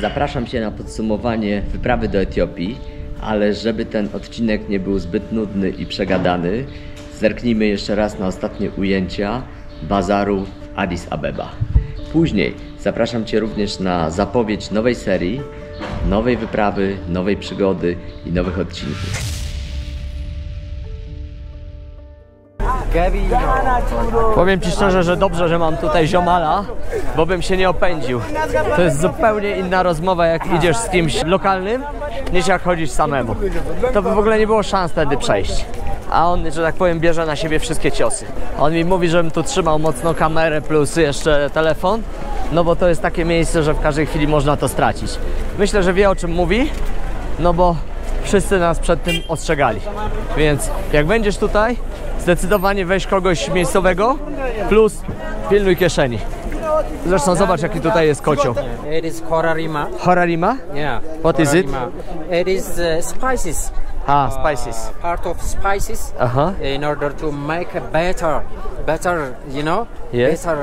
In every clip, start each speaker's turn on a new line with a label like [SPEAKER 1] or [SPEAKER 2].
[SPEAKER 1] zapraszam Cię na podsumowanie wyprawy do Etiopii, ale żeby ten odcinek nie był zbyt nudny i przegadany, zerknijmy jeszcze raz na ostatnie ujęcia bazaru w Addis Abeba. Później zapraszam Cię również na zapowiedź nowej serii, nowej wyprawy, nowej przygody i nowych odcinków.
[SPEAKER 2] Powiem Ci szczerze, że dobrze, że mam tutaj ziomala, bo bym się nie opędził. To jest zupełnie inna rozmowa, jak idziesz z kimś lokalnym, niż jak chodzisz samemu. To by w ogóle nie było szans wtedy przejść. A on, że tak powiem, bierze na siebie wszystkie ciosy. On mi mówi, żebym tu trzymał mocno kamerę plus jeszcze telefon, no bo to jest takie miejsce, że w każdej chwili można to stracić. Myślę, że wie, o czym mówi, no bo wszyscy nas przed tym ostrzegali. Więc jak będziesz tutaj, zdecydowanie weź kogoś miejscowego, plus pilnuj kieszeni. Zresztą zobacz, jaki tutaj jest kocioł.
[SPEAKER 3] It is Horarima.
[SPEAKER 2] Horarima?
[SPEAKER 3] Yeah.
[SPEAKER 2] What is it?
[SPEAKER 3] It is spices.
[SPEAKER 2] Ah, spices.
[SPEAKER 3] Part of spices. In order to make a better, you know,
[SPEAKER 2] Yes.
[SPEAKER 3] better,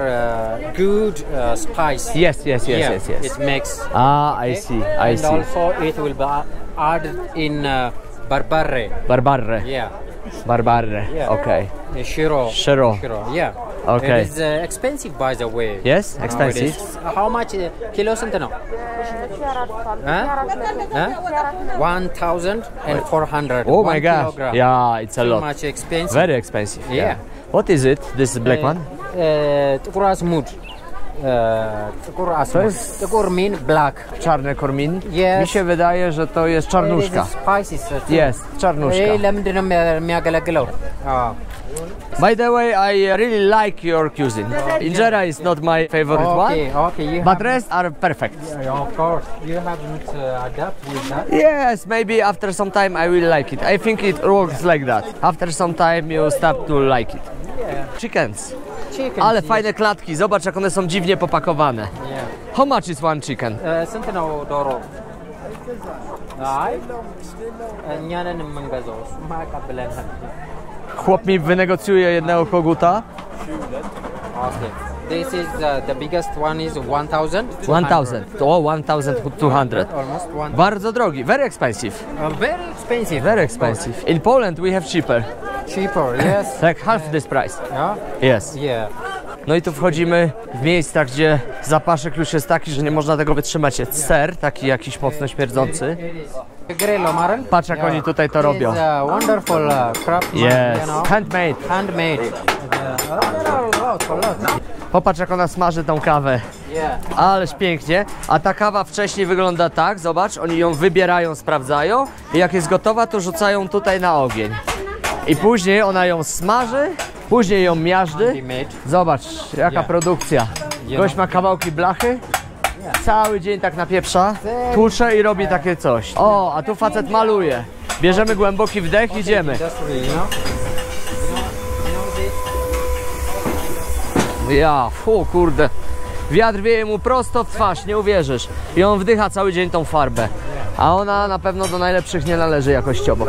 [SPEAKER 3] good spice.
[SPEAKER 2] Yes.
[SPEAKER 3] It makes.
[SPEAKER 2] Ah, I see.
[SPEAKER 3] And also it will be added in barbarre.
[SPEAKER 2] Barbarre.
[SPEAKER 3] Yeah.
[SPEAKER 2] Barbarre.
[SPEAKER 3] Yeah.
[SPEAKER 2] Okay.
[SPEAKER 3] Shiro.
[SPEAKER 2] Okay.
[SPEAKER 3] It is expensive, by the way.
[SPEAKER 2] Yes, expensive.
[SPEAKER 3] How much kilos and no? 1,400.
[SPEAKER 2] Oh my gosh.
[SPEAKER 3] Kilogram.
[SPEAKER 2] Yeah, it's a
[SPEAKER 3] Too
[SPEAKER 2] lot.
[SPEAKER 3] much expensive.
[SPEAKER 2] Very expensive.
[SPEAKER 3] Yeah.
[SPEAKER 2] What is it? This black one?
[SPEAKER 3] ጥቁር አዝሙድ. ጥቁር አዝሙድ. ጥቁር mean black.
[SPEAKER 2] Czarny kormin?
[SPEAKER 3] Yes.
[SPEAKER 2] Mi się wydaje, że to jest czarnuszka.
[SPEAKER 3] Spices.
[SPEAKER 2] Yes, czarnuszka.
[SPEAKER 3] ለምንድን ነው የሚያገለግለው?
[SPEAKER 2] By the way, I really like your cuisine. Injera is not my favorite one,
[SPEAKER 3] Okay.
[SPEAKER 2] but rest are perfect.
[SPEAKER 3] Of course, you haven't adapt with that.
[SPEAKER 2] Yes, maybe after some time I will like it. I think it works like that. After some time you start to like it. Chickens. Ale fajne klatki, zobacz jak one są dziwnie popakowane. How much is one chicken?
[SPEAKER 3] ስንት ነው ዶሮ? አይ እኛ ነን የምንገዛው እሱማ ያቀብለናል።
[SPEAKER 2] Chłop mi wynegocjuje jednego koguta.
[SPEAKER 3] Okay. This is the biggest one is 1,000.
[SPEAKER 2] 1,000. Oh, 1,200.
[SPEAKER 3] Almost 1.
[SPEAKER 2] Bardzo drogi. Very expensive.
[SPEAKER 3] Very expensive.
[SPEAKER 2] Very expensive. In Poland we have cheaper.
[SPEAKER 3] Cheaper, yes.
[SPEAKER 2] Like half this price.
[SPEAKER 3] Yeah?
[SPEAKER 2] Yes.
[SPEAKER 3] Yeah.
[SPEAKER 2] No i tu wchodzimy w miejsca, gdzie zapaszek już jest taki, że nie można tego wytrzymać. Jest ser, taki jakiś mocno śmierdzący. Patrz jak oni tutaj to robią.
[SPEAKER 3] Wonderful craftsman,
[SPEAKER 2] Yes.
[SPEAKER 3] you know.
[SPEAKER 2] Handmade.
[SPEAKER 3] Handmade.
[SPEAKER 2] Popatrz jak ona smaży tą kawę. Ależ pięknie. A ta kawa wcześniej wygląda tak, zobacz, oni ją wybierają, sprawdzają i jak jest gotowa, to rzucają tutaj na ogień. I później ona ją smaży, później ją miażdży. Zobacz jaka produkcja. Gość ma kawałki blachy, cały dzień tak napieprza, tłucze i robi takie coś. O, a tu facet maluje. Bierzemy głęboki wdech, idziemy. Ja, kurde. Wiatr wieje mu prosto w twarz, nie uwierzysz. I on wdycha cały dzień tą farbę. A ona na pewno do najlepszych nie należy jakościowo.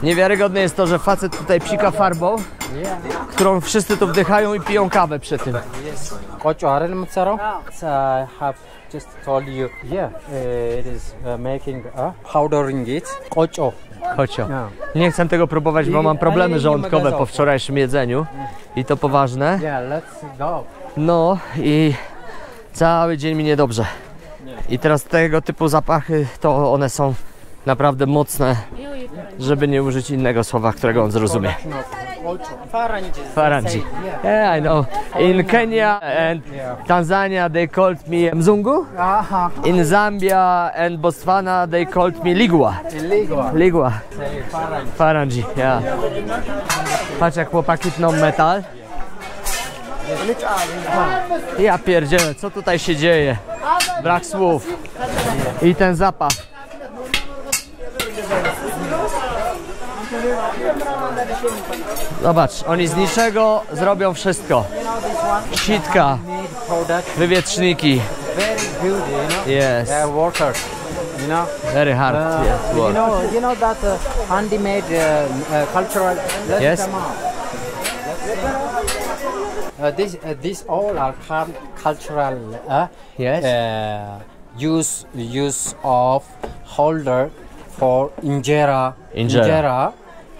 [SPEAKER 2] Niewiarygodne jest to, że facet tutaj psika farbą, którą wszyscy tu wdychają i piją kawę przy tym.
[SPEAKER 3] ቆጮ አይደል የምትሰራው? I have just told you. It is making powdering it. ቆጮ.
[SPEAKER 2] Kocio. Nie chcę tego próbować, bo mam problemy żołądkowe po wczorajszym jedzeniu. I to poważne.
[SPEAKER 3] Let's go.
[SPEAKER 2] No i cały dzień mi niedobrze. I teraz tego typu zapachy, to one są naprawdę mocne, żeby nie użyć innego słowa, którego on zrozumie. Farangi. Yeah, I know. In Kenya and Tanzania they called me Mzungu. In Zambia and Botswana they called me Ligwa. Ligwa. Farangi, yeah. Patrz jak chłopaki tną metal. Ja pierdzielę, co tutaj się dzieje? Brak słów. I ten zapach. Zobacz, oni z niczego zrobią wszystko. Sitka, wywietrzniki. Yes.
[SPEAKER 3] You know,
[SPEAKER 2] very hard. Yes.
[SPEAKER 3] You know that handmade cultural.
[SPEAKER 2] Yes.
[SPEAKER 3] These all are cultural
[SPEAKER 2] Yes.
[SPEAKER 3] use of holder for injera.
[SPEAKER 2] Injera.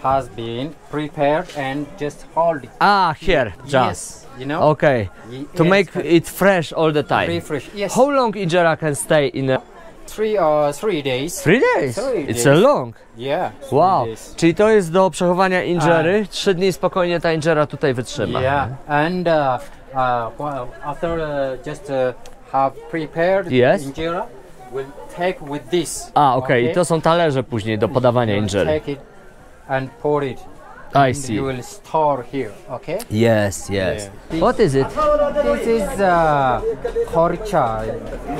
[SPEAKER 3] Has been prepared and just hold it.
[SPEAKER 2] Ah, here, just.
[SPEAKER 3] Yes, you know.
[SPEAKER 2] Okay. To make it fresh all the time.
[SPEAKER 3] Refresh. Yes.
[SPEAKER 2] How long injera can stay in a...
[SPEAKER 3] 3 days.
[SPEAKER 2] 3 days?
[SPEAKER 3] 3
[SPEAKER 2] It's
[SPEAKER 3] days.
[SPEAKER 2] a long.
[SPEAKER 3] Yeah. 3
[SPEAKER 2] Wow.
[SPEAKER 3] days.
[SPEAKER 2] Czyli to jest do przechowania injery. 3 dni spokojnie ta injera tutaj wytrzyma.
[SPEAKER 3] Yeah. And well, after just have prepared
[SPEAKER 2] Yes.
[SPEAKER 3] injera, we'll take with this.
[SPEAKER 2] A, okej. I to są talerze później do podawania
[SPEAKER 3] You'll
[SPEAKER 2] injery.
[SPEAKER 3] take it and pour it.
[SPEAKER 2] I
[SPEAKER 3] And
[SPEAKER 2] see.
[SPEAKER 3] you will store here. Okay.
[SPEAKER 2] Yes, yes.
[SPEAKER 3] Yeah.
[SPEAKER 2] What is it?
[SPEAKER 3] This is koricha.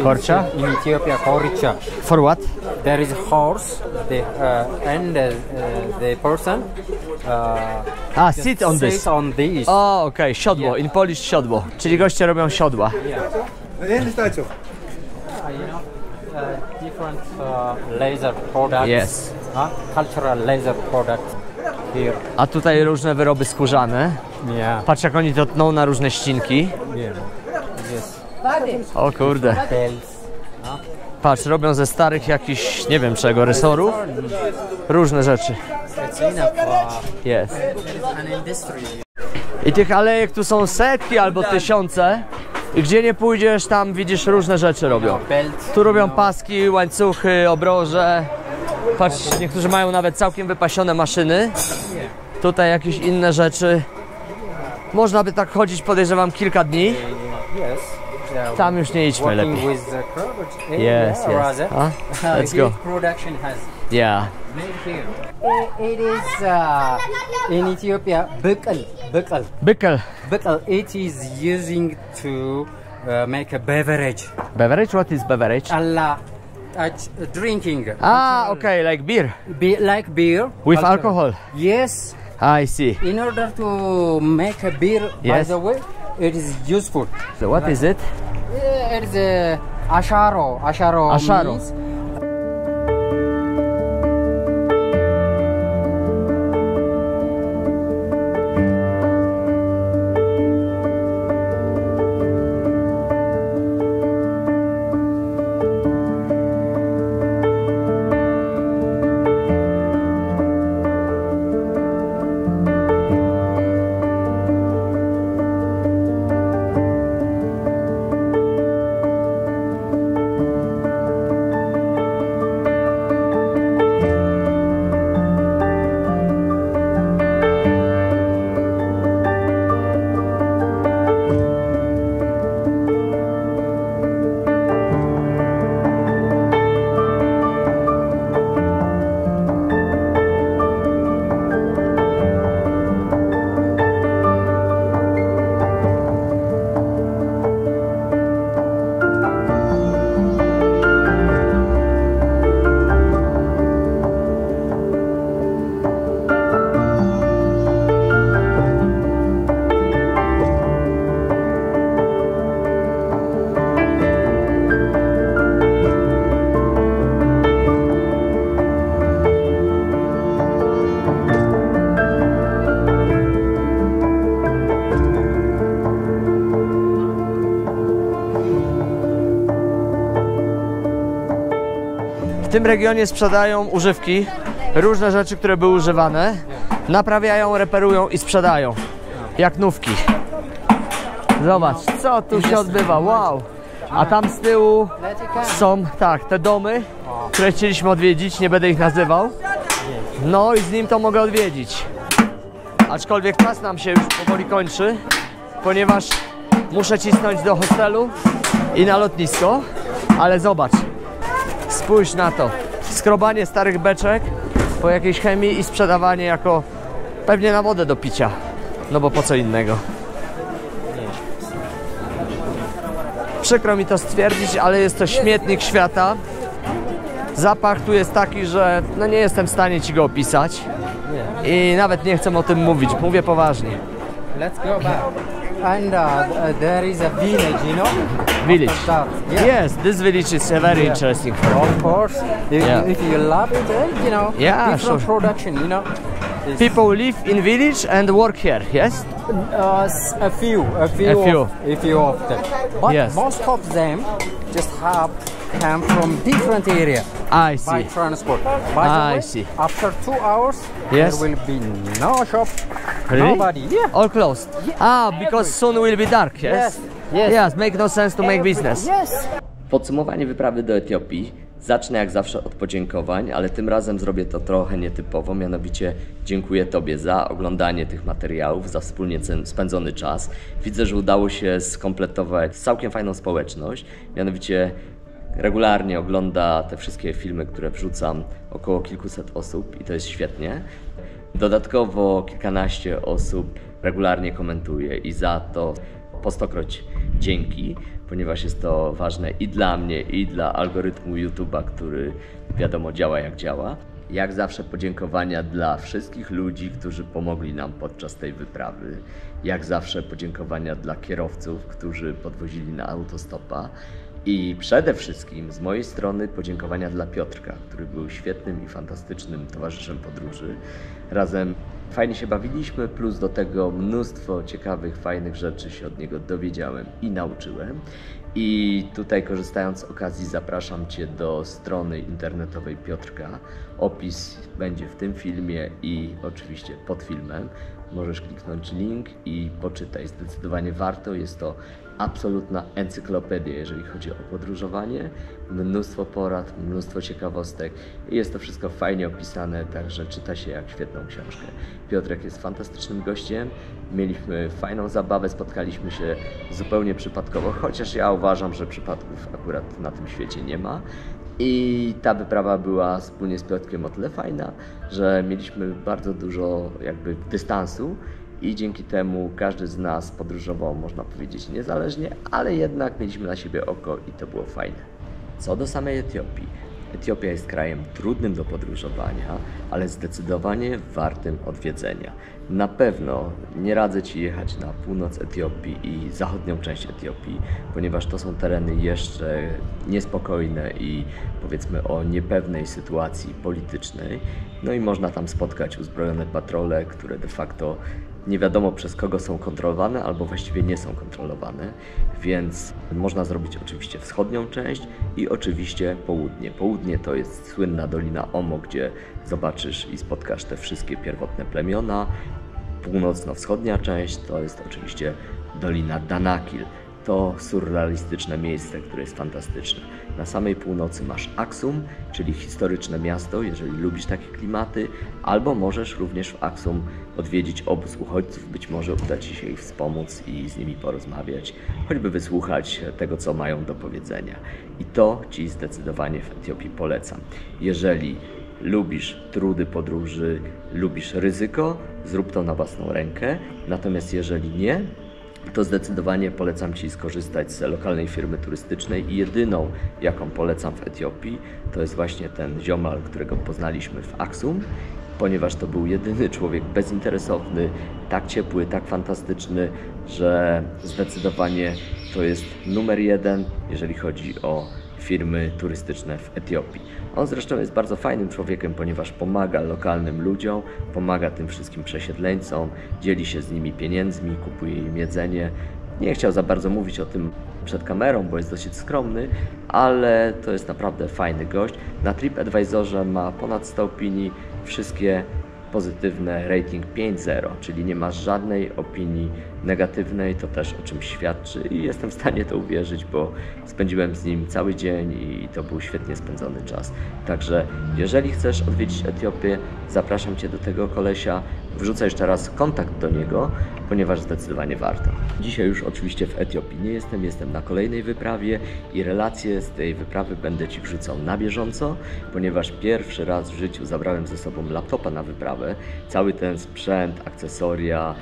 [SPEAKER 2] Korcha?
[SPEAKER 3] In Ethiopia, koricha.
[SPEAKER 2] For what?
[SPEAKER 3] There is horse, and the person just
[SPEAKER 2] Sit on this.
[SPEAKER 3] sits on this.
[SPEAKER 2] O, okej, siodło. In Polish siodło. Czyli goście robią siodła.
[SPEAKER 3] Different laser products.
[SPEAKER 2] Yes.
[SPEAKER 3] Cultural laser products here.
[SPEAKER 2] A tutaj różne wyroby skórzane.
[SPEAKER 3] Yeah.
[SPEAKER 2] Patrz jak oni to tną na różne ścinki.
[SPEAKER 3] Yeah. Yes.
[SPEAKER 2] O kurde.
[SPEAKER 3] Bells.
[SPEAKER 2] Patrz, robią ze starych jakichś, nie wiem czego, resorów. Różne rzeczy.
[SPEAKER 3] It's enough.
[SPEAKER 2] Jest.
[SPEAKER 3] An industry.
[SPEAKER 2] I tych alejek tu są setki albo tysiące. I gdzie nie pójdziesz, tam widzisz różne rzeczy robią.
[SPEAKER 3] Belts.
[SPEAKER 2] Tu robią paski, łańcuchy, obroże. Patrz, niektórzy mają nawet całkiem wypasione maszyny. Tutaj jakieś inne rzeczy. Można by tak chodzić, podejrzewam, kilka dni.
[SPEAKER 3] Yes.
[SPEAKER 2] Tam już nie idźmy
[SPEAKER 3] Working
[SPEAKER 2] lepiej.
[SPEAKER 3] with the crowd.
[SPEAKER 2] Yes, yes.
[SPEAKER 3] Rather.
[SPEAKER 2] Let's go.
[SPEAKER 3] Production has
[SPEAKER 2] Yeah.
[SPEAKER 3] made here. It is in Ethiopia biqil.
[SPEAKER 2] Bykel.
[SPEAKER 3] Biqil. It is using to make a beverage.
[SPEAKER 2] Beverage? What is beverage?
[SPEAKER 3] Allah, drinking.
[SPEAKER 2] Okay, like beer.
[SPEAKER 3] Like beer.
[SPEAKER 2] With alcohol.
[SPEAKER 3] Yes.
[SPEAKER 2] I see.
[SPEAKER 3] In order to make a beer, by
[SPEAKER 2] Yes.
[SPEAKER 3] the way, it is useful.
[SPEAKER 2] So what is it?
[SPEAKER 3] It is asharo. Asharo.
[SPEAKER 2] Asharo.
[SPEAKER 3] Means
[SPEAKER 2] W tym regionie sprzedają używki, różne rzeczy, które były używane, naprawiają, reperują i sprzedają, jak nówki. Zobacz, co tu się odbywa, wow! A tam z tyłu są, tak, te domy, które chcieliśmy odwiedzić, nie będę ich nazywał. No i z nim to mogę odwiedzić. Aczkolwiek czas nam się już powoli kończy, ponieważ muszę cisnąć do hostelu i na lotnisko, ale zobacz. Spójrz na to, skrobanie starych beczek po jakiejś chemii i sprzedawanie jako pewnie na wodę do picia, no bo po co innego. Przykro mi to stwierdzić, ale jest to śmietnik świata. Zapach tu jest taki, że no nie jestem w stanie ci go opisać i nawet nie chcę o tym mówić, mówię poważnie.
[SPEAKER 3] let's go back. And there is a village, you know?
[SPEAKER 2] Village.
[SPEAKER 3] That. Yeah.
[SPEAKER 2] Yes, this village is very interesting for me.
[SPEAKER 3] Of course, if,
[SPEAKER 2] Yeah.
[SPEAKER 3] if you love it, you know,
[SPEAKER 2] Yeah,
[SPEAKER 3] different
[SPEAKER 2] sure.
[SPEAKER 3] production, you know.
[SPEAKER 2] people live in village and work here, yes?
[SPEAKER 3] A few of them. But
[SPEAKER 2] Yes.
[SPEAKER 3] most of them just have come from different area
[SPEAKER 2] I
[SPEAKER 3] by
[SPEAKER 2] see.
[SPEAKER 3] transport. By the
[SPEAKER 2] I
[SPEAKER 3] way,
[SPEAKER 2] see.
[SPEAKER 3] after 2 hours,
[SPEAKER 2] Yes.
[SPEAKER 3] there will be no shop,
[SPEAKER 2] Really?
[SPEAKER 3] nobody. Yeah.
[SPEAKER 2] All closed. Because soon will be dark, yes?
[SPEAKER 3] Yes, yes.
[SPEAKER 2] Yes, make no sense to make business.
[SPEAKER 3] Yes.
[SPEAKER 1] Podsumowanie wyprawy do Etiopii. Zacznę jak zawsze od podziękowań, ale tym razem zrobię to trochę nietypowo, mianowicie dziękuję Tobie za oglądanie tych materiałów, za wspólnie spędzony czas. Widzę, że udało się skompletować całkiem fajną społeczność, mianowicie regularnie ogląda te wszystkie filmy, które wrzucam, około kilkuset osób i to jest świetnie. Dodatkowo kilkanaście osób regularnie komentuje i za to po stokroć dzięki, ponieważ jest to ważne i dla mnie, i dla algorytmu YouTube'a, który wiadomo działa jak działa. Jak zawsze podziękowania dla wszystkich ludzi, którzy pomogli nam podczas tej wyprawy. Jak zawsze podziękowania dla kierowców, którzy podwozili na autostopa. I przede wszystkim z mojej strony podziękowania dla Piotrka, który był świetnym i fantastycznym towarzyszem podróży. Razem fajnie się bawiliśmy, plus do tego mnóstwo ciekawych, fajnych rzeczy się od niego dowiedziałem i nauczyłem. I tutaj korzystając z okazji zapraszam Cię do strony internetowej Piotrka. Opis będzie w tym filmie i oczywiście pod filmem. Możesz kliknąć link i poczytaj. Zdecydowanie warto. Jest to absolutna encyklopedia, jeżeli chodzi o podróżowanie. Mnóstwo porad, mnóstwo ciekawostek i jest to wszystko fajnie opisane, także czyta się jak świetną książkę. Piotrek jest fantastycznym gościem. Mieliśmy fajną zabawę, spotkaliśmy się zupełnie przypadkowo, chociaż ja uważam, że przypadków akurat na tym świecie nie ma. I ta wyprawa była wspólnie z Piotrkiem o tyle fajna, że mieliśmy bardzo dużo jakby dystansu i dzięki temu każdy z nas podróżował, można powiedzieć, niezależnie, ale jednak mieliśmy na siebie oko i to było fajne. Co do samej Etiopii. Etiopia jest krajem trudnym do podróżowania, ale zdecydowanie wartym odwiedzenia. Na pewno nie radzę Ci jechać na północ Etiopii i zachodnią część Etiopii, ponieważ to są tereny jeszcze niespokojne i powiedzmy o niepewnej sytuacji politycznej. No i można tam spotkać uzbrojone patrole, które de facto nie wiadomo przez kogo są kontrolowane, albo właściwie nie są kontrolowane, więc można zrobić oczywiście wschodnią część i oczywiście południe. Południe to jest słynna Dolina Omo, gdzie zobaczysz i spotkasz te wszystkie pierwotne plemiona. Północno-wschodnia część to jest oczywiście Dolina Danakil. To surrealistyczne miejsce, które jest fantastyczne. Na samej północy masz Aksum, czyli historyczne miasto, jeżeli lubisz takie klimaty, albo możesz również w Aksum odwiedzić obóz uchodźców, być może uda Ci się ich wspomóc i z nimi porozmawiać, choćby wysłuchać tego, co mają do powiedzenia. I to Ci zdecydowanie w Etiopii polecam. Jeżeli lubisz trudy podróży, lubisz ryzyko, zrób to na własną rękę, natomiast jeżeli nie, to zdecydowanie polecam Ci skorzystać z lokalnej firmy turystycznej i jedyną, jaką polecam w Etiopii, to jest właśnie ten ziomal, którego poznaliśmy w Aksum, ponieważ to był jedyny człowiek bezinteresowny, tak ciepły, tak fantastyczny, że zdecydowanie to jest numer jeden, jeżeli chodzi o firmy turystyczne w Etiopii. On zresztą jest bardzo fajnym człowiekiem, ponieważ pomaga lokalnym ludziom, pomaga tym wszystkim przesiedleńcom, dzieli się z nimi pieniędzmi, kupuje im jedzenie. Nie chciał za bardzo mówić o tym przed kamerą, bo jest dosyć skromny, ale to jest naprawdę fajny gość. Na TripAdvisorze ma ponad 100 opinii, wszystkie pozytywne, rating 5.0, czyli nie masz żadnej opinii negatywnej, to też o czymś świadczy i jestem w stanie to uwierzyć, bo spędziłem z nim cały dzień i to był świetnie spędzony czas. Także jeżeli chcesz odwiedzić Etiopię, zapraszam Cię do tego kolesia, wrzucę jeszcze raz kontakt do niego, ponieważ zdecydowanie warto. Dzisiaj już oczywiście w Etiopii nie jestem, jestem na kolejnej wyprawie i relacje z tej wyprawy będę Ci wrzucał na bieżąco, ponieważ pierwszy raz w życiu zabrałem ze sobą laptopa na wyprawę, cały ten sprzęt, akcesoria,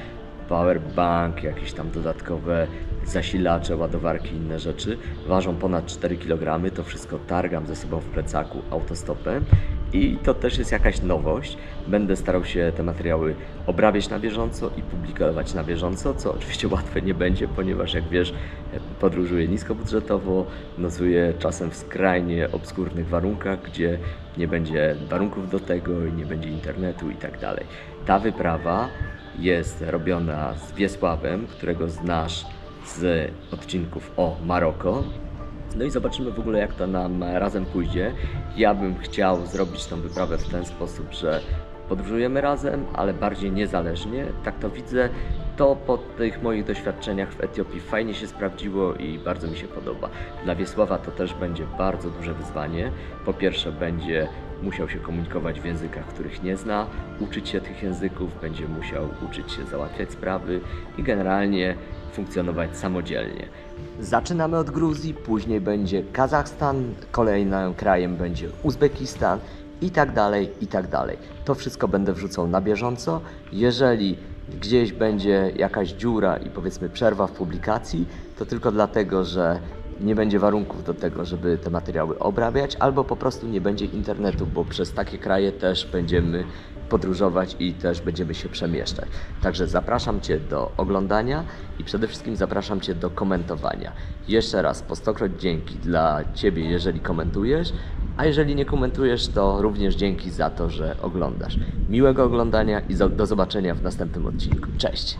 [SPEAKER 1] powerbank, jakieś tam dodatkowe zasilacze, ładowarki i inne rzeczy ważą ponad 4 kg, to wszystko targam ze sobą w plecaku autostopem i to też jest jakaś nowość. Będę starał się te materiały obrabiać na bieżąco i publikować na bieżąco, co oczywiście łatwe nie będzie, ponieważ jak wiesz, podróżuję niskobudżetowo, nocuję czasem w skrajnie obskurnych warunkach, gdzie nie będzie warunków do tego i nie będzie internetu i tak dalej. Ta wyprawa jest robiona z Wiesławem, którego znasz z odcinków o Maroko. No i zobaczymy w ogóle, jak to nam razem pójdzie. Ja bym chciał zrobić tą wyprawę w ten sposób, że podróżujemy razem, ale bardziej niezależnie. Tak to widzę. To po tych moich doświadczeniach w Etiopii fajnie się sprawdziło i bardzo mi się podoba. Dla Wiesława to też będzie bardzo duże wyzwanie. Po pierwsze, będzie musiał się komunikować w językach, których nie zna, uczyć się tych języków, będzie musiał uczyć się załatwiać sprawy i generalnie funkcjonować samodzielnie. Zaczynamy od Gruzji, później będzie Kazachstan, kolejnym krajem będzie Uzbekistan i tak dalej, i tak dalej. To wszystko będę wrzucał na bieżąco. Jeżeli gdzieś będzie jakaś dziura i powiedzmy przerwa w publikacji, to tylko dlatego, że nie będzie warunków do tego, żeby te materiały obrabiać, albo po prostu nie będzie internetu, bo przez takie kraje też będziemy podróżować i też będziemy się przemieszczać. Także zapraszam Cię do oglądania i przede wszystkim zapraszam Cię do komentowania. Jeszcze raz po 100-kroć dzięki dla Ciebie, jeżeli komentujesz, a jeżeli nie komentujesz, to również dzięki za to, że oglądasz. Miłego oglądania i do zobaczenia w następnym odcinku. Cześć!